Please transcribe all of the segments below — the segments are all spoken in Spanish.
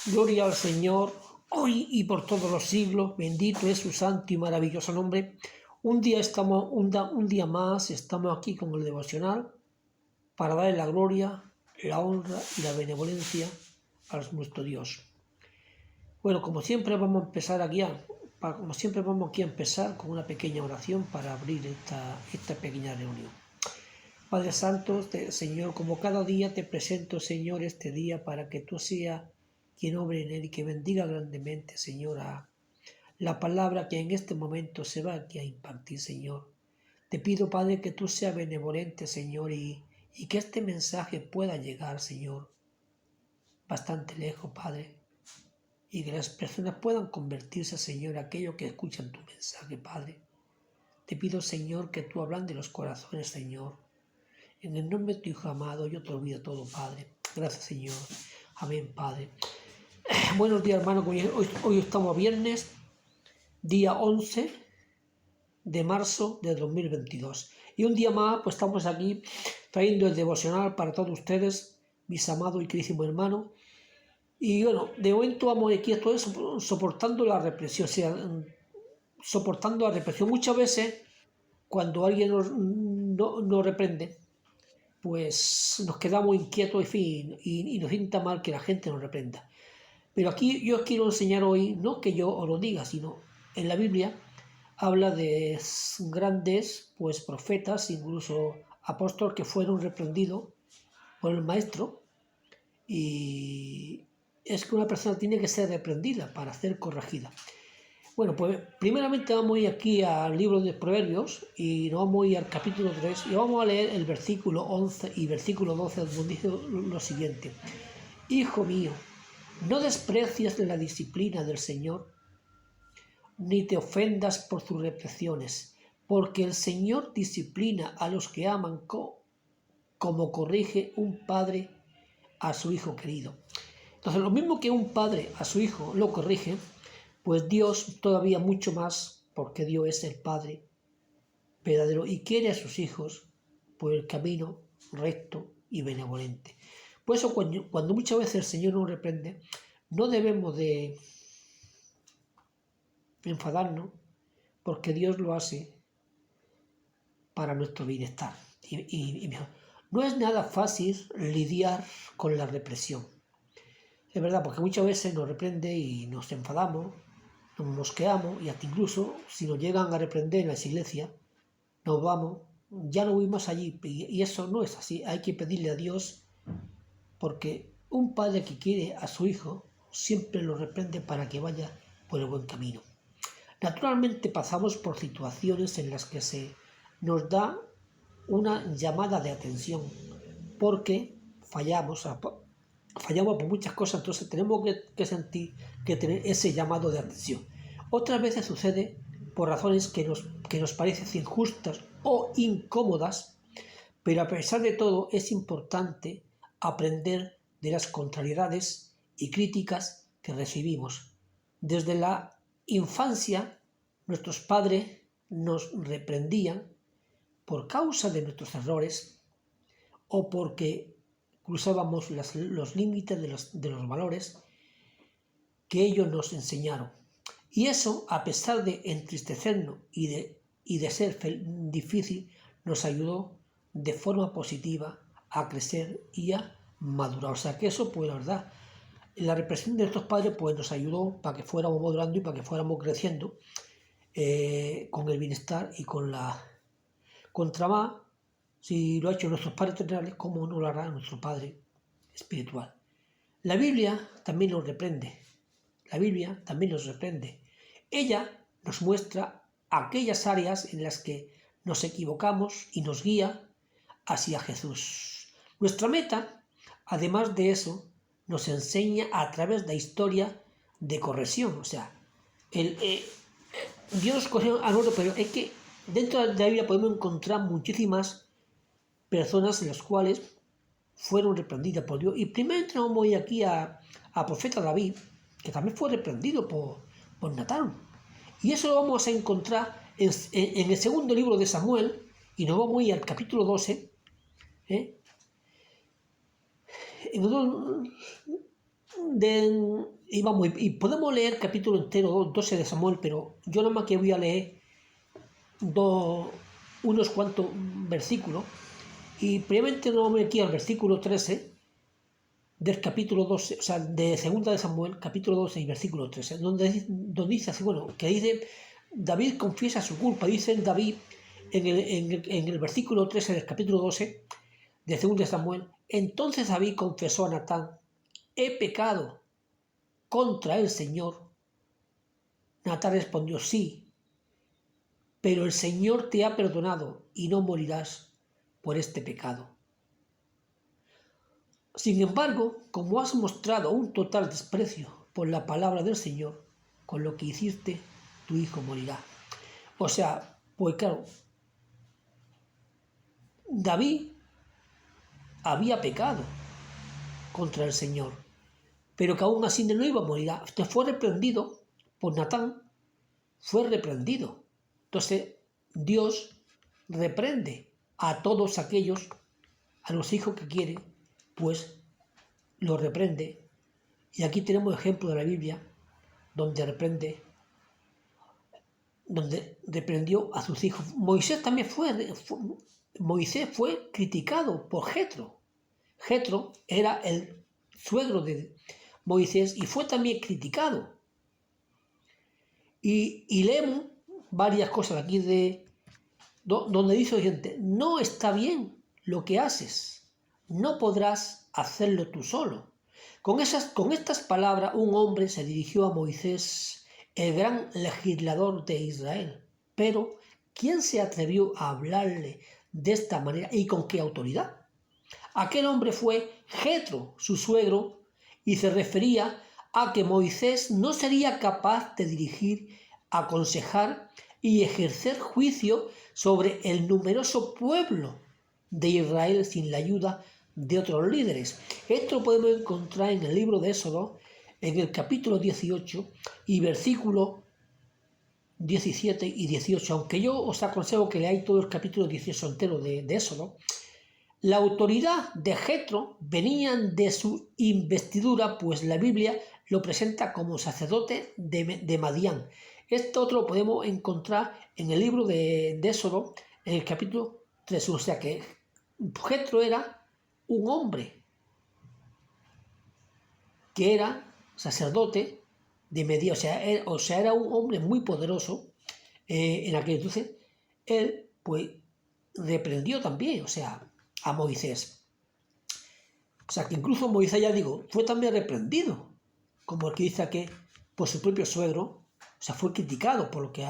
Gloria al Señor, hoy y por todos los siglos, bendito es su santo y maravilloso nombre. Un día más estamos aquí con el devocional para darle la gloria, la honra y la benevolencia a nuestro Dios. Bueno, como siempre vamos aquí a empezar con una pequeña oración para abrir esta pequeña reunión. Padre Santo, Señor, como cada día te presento, Señor, este día para que tú seas quien obre en él y que bendiga grandemente, Señor, a la palabra que en este momento se va aquí a impartir, Señor. Te pido, Padre, que tú seas benevolente, Señor, y que este mensaje pueda llegar, Señor, bastante lejos, Padre, y que las personas puedan convertirse, Señor, en aquellos que escuchan tu mensaje, Padre. Te pido, Señor, que tú ablandes los corazones, Señor. En el nombre de tu Hijo amado, yo te olvido todo, Padre. Gracias, Señor. Amén, Padre. Buenos días, hermanos. Hoy estamos viernes, día 11 de marzo de 2022. Y un día más, pues estamos aquí trayendo el devocional para todos ustedes, mis amados y queridísimos hermanos. Y bueno, de momento vamos aquí soportando la represión. O sea, soportando la represión. Muchas veces, cuando alguien nos reprende, pues nos quedamos inquietos, en fin, y nos sienta mal que la gente nos reprenda. Pero aquí yo os quiero enseñar hoy, no que yo os lo diga, sino en la Biblia habla de grandes pues profetas, incluso apóstoles que fueron reprendidos por el maestro, y es que una persona tiene que ser reprendida para ser corregida. Bueno, pues primeramente vamos a ir aquí al libro de Proverbios y nos vamos a ir al capítulo 3 y vamos a leer el versículo 11 y versículo 12, donde dice lo siguiente: Hijo mío, no desprecies la disciplina del Señor, ni te ofendas por sus represiones, porque el Señor disciplina a los que aman como corrige un padre a su hijo querido. Entonces, lo mismo que un padre a su hijo lo corrige, pues Dios todavía mucho más, porque Dios es el Padre verdadero y quiere a sus hijos por el camino recto y benevolente. Por eso cuando muchas veces el Señor nos reprende, no debemos de enfadarnos, porque Dios lo hace para nuestro bienestar. Y no es nada fácil lidiar con la represión. Es verdad, porque muchas veces nos reprende y nos enfadamos, nos mosqueamos, y hasta incluso si nos llegan a reprender en las iglesias, nos vamos, ya no huimos allí, y eso no es así. Hay que pedirle a Dios, porque un padre que quiere a su hijo siempre lo reprende para que vaya por el buen camino. Naturalmente pasamos por situaciones en las que se nos da una llamada de atención, porque fallamos por muchas cosas, entonces tenemos que tener ese llamado de atención. Otras veces sucede por razones que nos parecen injustas o incómodas, pero a pesar de todo es importante aprender de las contrariedades y críticas que recibimos. Desde la infancia, nuestros padres nos reprendían por causa de nuestros errores o porque cruzábamos los límites de los valores que ellos nos enseñaron. Y eso, a pesar de entristecernos y de ser difícil, nos ayudó de forma positiva a crecer y a madurar. O sea que eso, pues la verdad, la represión de nuestros padres pues nos ayudó para que fuéramos madurando y para que fuéramos creciendo con el bienestar y contra más. Si lo ha hecho nuestros padres terrenales, ¿cómo no lo hará nuestro Padre espiritual? La Biblia también nos reprende. Ella nos muestra aquellas áreas en las que nos equivocamos y nos guía hacia Jesús. Nuestra meta, además de eso, nos enseña a través de la historia de corrección. O sea, Dios nos corrigió a nosotros, pero es que dentro de la Biblia podemos encontrar muchísimas personas en las cuales fueron reprendidas por Dios. Y primero vamos a ir aquí a profeta David, que también fue reprendido por Natán. Y eso lo vamos a encontrar en el segundo libro de Samuel, y nos vamos a ir al capítulo 12. y podemos leer capítulo entero, 12 de Samuel, pero yo nada más que voy a leer unos cuantos versículos. Y previamente nos vamos aquí al versículo 13 del capítulo 12, o sea, de segunda de Samuel, capítulo 12 y versículo 13, donde dice así, bueno, que dice, David confiesa su culpa, dice David en el versículo 13 del capítulo 12 de segunda de Samuel, entonces David confesó a Natán, he pecado contra el Señor. Natán respondió, sí, pero el Señor te ha perdonado y no morirás por este pecado. Sin embargo, como has mostrado un total desprecio por la palabra del Señor, con lo que hiciste, tu hijo morirá. O sea, pues claro, David había pecado contra el Señor, pero que aún así no iba a morir. Este fue reprendido por Natán, fue reprendido. Entonces, Dios reprende a todos aquellos, a los hijos que quiere, pues los reprende. Y aquí tenemos ejemplo de la Biblia donde reprendió a sus hijos. Moisés también Moisés fue criticado por Jetro. Jetro era el suegro de Moisés y fue también criticado. Y leemos varias cosas aquí donde dice gente, no está bien lo que haces, no podrás hacerlo tú solo. Con estas palabras un hombre se dirigió a Moisés, el gran legislador de Israel. Pero, ¿quién se atrevió a hablarle de esta manera y con qué autoridad? Aquel hombre fue Jetro, su suegro, y se refería a que Moisés no sería capaz de dirigir, aconsejar y ejercer juicio sobre el numeroso pueblo de Israel sin la ayuda de otros líderes. Esto lo podemos encontrar en el libro de Éxodo, en el capítulo 18 y versículos 17 y 18. Aunque yo os aconsejo que leáis todo el capítulo 18 entero de Éxodo, la autoridad de Jetro venía de su investidura, pues la Biblia lo presenta como sacerdote de Madián. Esto otro lo podemos encontrar en el libro de Éxodo, en el capítulo 3. O sea que Jetro era un hombre que era sacerdote de Madián, o sea, era un hombre muy poderoso en aquel entonces. Él, pues, reprendió también, o sea, a Moisés. O sea, que incluso Moisés, ya digo, fue también reprendido, como el que dice que por su propio suegro, o sea, fue criticado porque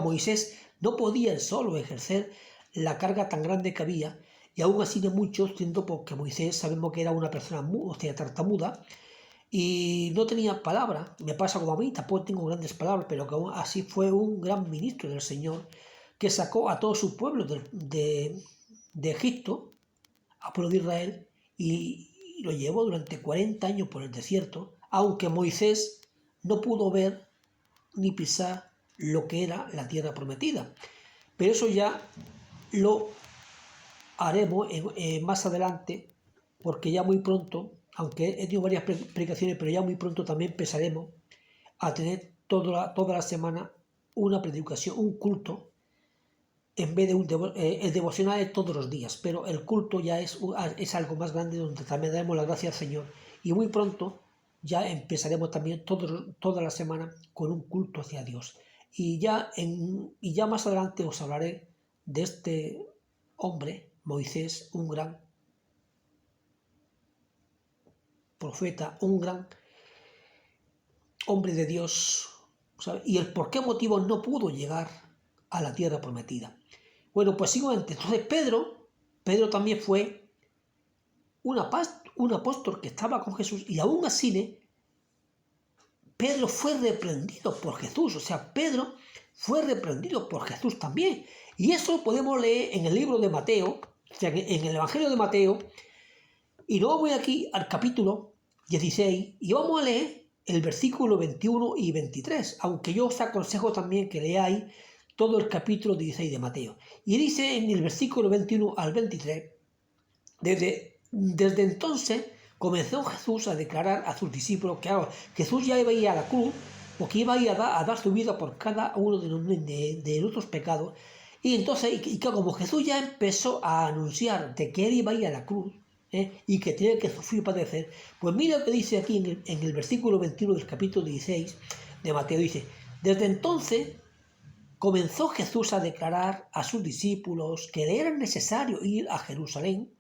Moisés no podía él solo ejercer la carga tan grande que había, y aún así de muchos, siendo porque Moisés sabemos que era una persona tartamuda y no tenía palabra. Me pasa como a mí, tampoco tengo grandes palabras, pero que aún así fue un gran ministro del Señor que sacó a todo su pueblo de Egipto, a pueblo de Israel, y lo llevó durante 40 años por el desierto, aunque Moisés no pudo ver ni pisar lo que era la tierra prometida. Pero eso ya lo haremos más adelante, porque ya muy pronto, aunque he tenido varias predicaciones, pero ya muy pronto también empezaremos a tener toda la semana una predicación, un culto, en vez de el devocional es todos los días, pero el culto ya es algo más grande, donde también damos la gracia al Señor. Y muy pronto ya empezaremos también toda la semana con un culto hacia Dios. Y ya más adelante os hablaré de este hombre, Moisés, un gran profeta, un gran hombre de Dios, ¿sabe? Y el por qué motivo no pudo llegar a la tierra prometida. Bueno, pues siguiente. Entonces Pedro también fue un apóstol que estaba con Jesús, y aún así Pedro fue reprendido por Jesús. O sea, Pedro fue reprendido por Jesús también. Y eso lo podemos leer en el libro de Mateo, o sea, en el Evangelio de Mateo. Y luego voy aquí al capítulo 16 y vamos a leer el versículo 21 y 23, aunque yo os aconsejo también que leáis todo el capítulo 16 de Mateo. Y dice en el versículo 21 al 23, desde entonces comenzó Jesús a declarar a sus discípulos que claro, Jesús ya iba a ir a la cruz, porque iba a ir a dar su vida por cada uno de nuestros pecados. Y entonces, y que como Jesús ya empezó a anunciar de que él iba a ir a la cruz, y que tenía que sufrir y padecer, pues mira lo que dice aquí en el versículo 21 del capítulo 16 de Mateo, dice: desde entonces comenzó Jesús a declarar a sus discípulos que le era necesario ir a Jerusalén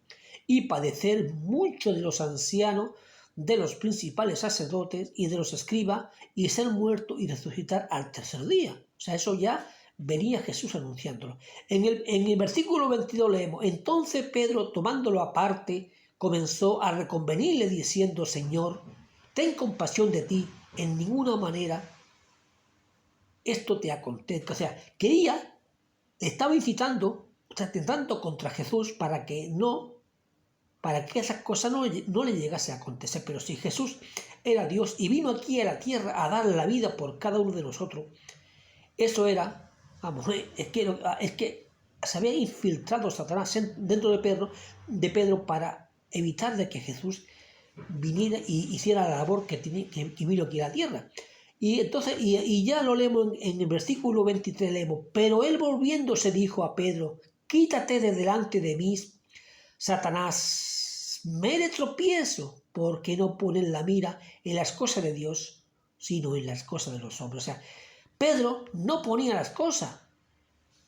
y padecer mucho de los ancianos, de los principales sacerdotes y de los escribas, y ser muerto y resucitar al tercer día. O sea, eso ya venía Jesús anunciándolo. En el versículo 22 leemos: entonces Pedro, tomándolo aparte, comenzó a reconvenirle diciendo: Señor, ten compasión de ti, en ninguna manera esto te acontezca. O sea, estaba incitando, o sea, tentando contra Jesús para que esas cosas no le llegase a acontecer. Pero si Jesús era Dios y vino aquí a la tierra a dar la vida por cada uno de nosotros, eso era, vamos, es que se había infiltrado Satanás dentro de Pedro para evitar de que Jesús viniera y hiciera la labor que vino aquí a la tierra. Y entonces, y ya lo leemos en el versículo 23, leemos: pero él volviéndose dijo a Pedro: quítate de delante de mí, Satanás, me de tropiezo, porque no pones la mira en las cosas de Dios, sino en las cosas de los hombres. O sea, Pedro no ponía las cosas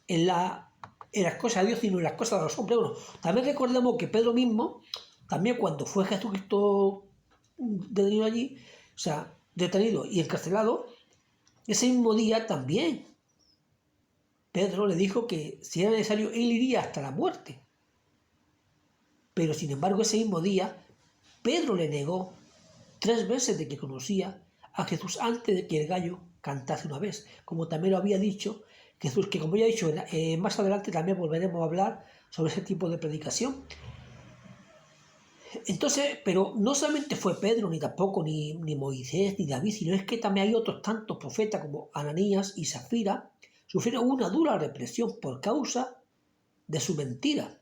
en las cosas de Dios, sino en las cosas de los hombres. Bueno, también recordemos que Pedro mismo, también cuando fue Jesucristo detenido allí, o sea, detenido y encarcelado, ese mismo día también Pedro le dijo que si era necesario él iría hasta la muerte. Pero sin embargo ese mismo día Pedro le negó 3 veces de que conocía a Jesús antes de que el gallo cantase una vez, como también lo había dicho Jesús, que como ya he dicho, más adelante también volveremos a hablar sobre ese tipo de predicación. Entonces, pero no solamente fue Pedro, ni tampoco ni Moisés, ni David, sino es que también hay otros tantos profetas como Ananías y Zafira, sufrieron una dura represión por causa de su mentira.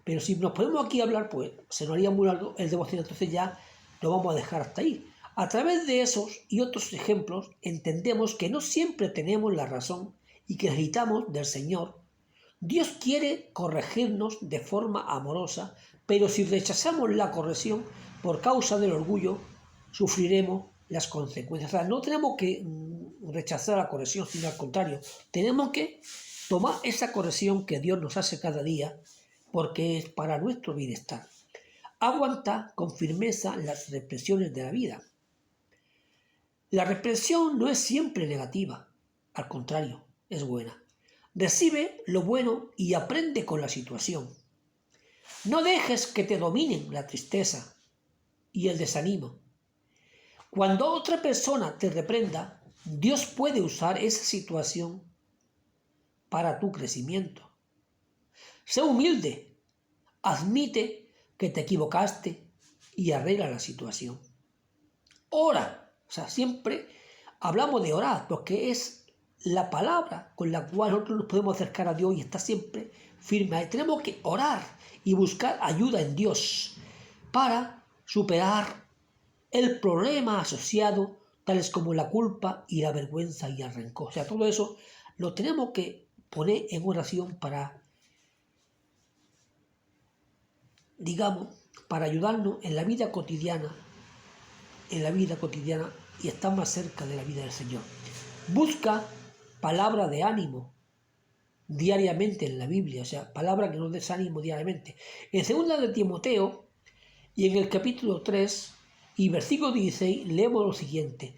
Pero si nos ponemos aquí a hablar, pues se nos haría muy largo el devoción, entonces ya lo vamos a dejar hasta ahí. A través de esos y otros ejemplos entendemos que no siempre tenemos la razón y que necesitamos del Señor. Dios quiere corregirnos de forma amorosa, pero si rechazamos la corrección por causa del orgullo, sufriremos las consecuencias. O sea, no tenemos que rechazar la corrección, sino al contrario, tenemos que tomar esa corrección que Dios nos hace cada día, porque es para nuestro bienestar. Aguanta con firmeza las represiones de la vida. La represión no es siempre negativa, al contrario, es buena. Recibe lo bueno y aprende con la situación. No dejes que te dominen la tristeza y el desánimo. Cuando otra persona te reprenda, Dios puede usar esa situación para tu crecimiento. Sé humilde, admite que te equivocaste y arregla la situación. Ora, o sea, siempre hablamos de orar porque es la palabra con la cual nosotros nos podemos acercar a Dios y está siempre firme. Tenemos que orar y buscar ayuda en Dios para superar el problema asociado, tales como la culpa y la vergüenza y el rencor. O sea, todo eso lo tenemos que poner en oración para, digamos, para ayudarnos en la vida cotidiana y estar más cerca de la vida del Señor. Busca palabra de ánimo diariamente en la Biblia, o sea, palabra que nos des ánimo diariamente. En 2 de Timoteo y en el capítulo 3 y versículo 16 leemos lo siguiente: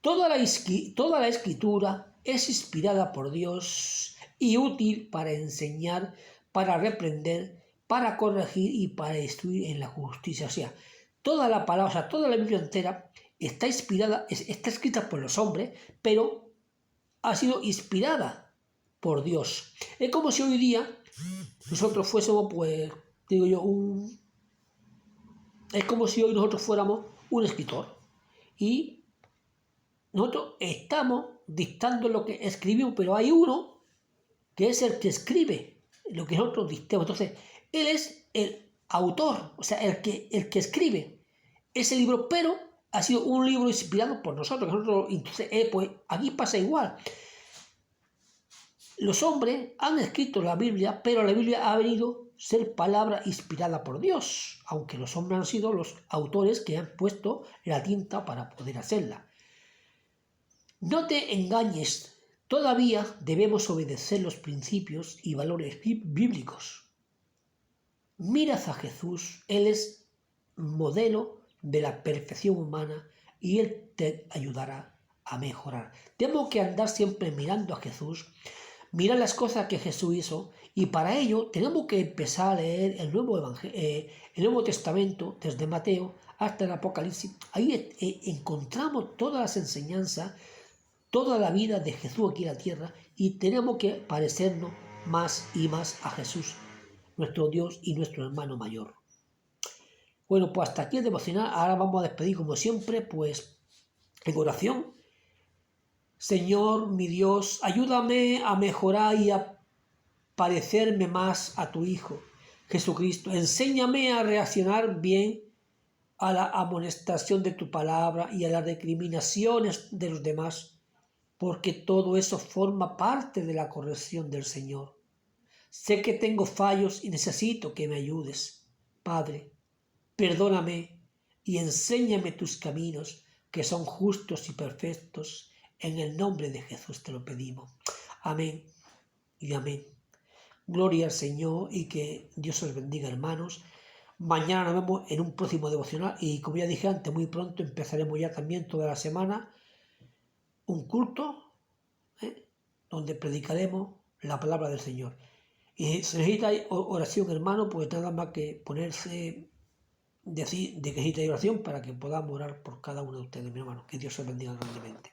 toda la escritura es inspirada por Dios y útil para enseñar, para reprender, para corregir y para instruir en la justicia. O sea, toda la palabra, o sea, toda la Biblia entera está escrita por los hombres, pero ha sido inspirada por Dios. Es como si hoy día nosotros fuésemos, pues, digo yo, es como si hoy nosotros fuéramos un escritor y nosotros estamos dictando lo que escribimos, pero hay uno que es el que escribe lo que nosotros dictemos. Entonces, él es el autor, o sea, el que escribe ese libro, pero ha sido un libro inspirado por nosotros. Entonces, pues aquí pasa igual. Los hombres han escrito la Biblia, pero la Biblia ha venido a ser palabra inspirada por Dios, aunque los hombres han sido los autores que han puesto la tinta para poder hacerla. No te engañes, todavía debemos obedecer los principios y valores bíblicos. Mirad a Jesús, Él es modelo de la perfección humana y Él te ayudará a mejorar. Tenemos que andar siempre mirando a Jesús, mirar las cosas que Jesús hizo, y para ello tenemos que empezar a leer el Nuevo Testamento desde Mateo hasta el Apocalipsis. Ahí encontramos todas las enseñanzas, toda la vida de Jesús aquí en la tierra, y tenemos que parecernos más y más a Jesús, nuestro Dios y nuestro hermano mayor. Bueno, pues hasta aquí el devocional. Ahora vamos a despedir como siempre, pues en oración. Señor, mi Dios, ayúdame a mejorar y a parecerme más a tu Hijo, Jesucristo. Enséñame a reaccionar bien a la amonestación de tu palabra y a las recriminaciones de los demás, porque todo eso forma parte de la corrección del Señor. Sé que tengo fallos y necesito que me ayudes. Padre, perdóname y enséñame tus caminos, que son justos y perfectos. En el nombre de Jesús te lo pedimos. Amén y amén. Gloria al Señor y que Dios os bendiga, hermanos. Mañana nos vemos en un próximo devocional y, como ya dije antes, muy pronto empezaremos ya también toda la semana un culto donde predicaremos la palabra del Señor. Y si necesita oración, hermano, pues nada más que ponerse, decir de que necesita oración para que podamos orar por cada uno de ustedes, mi hermano. Que Dios os bendiga grandemente.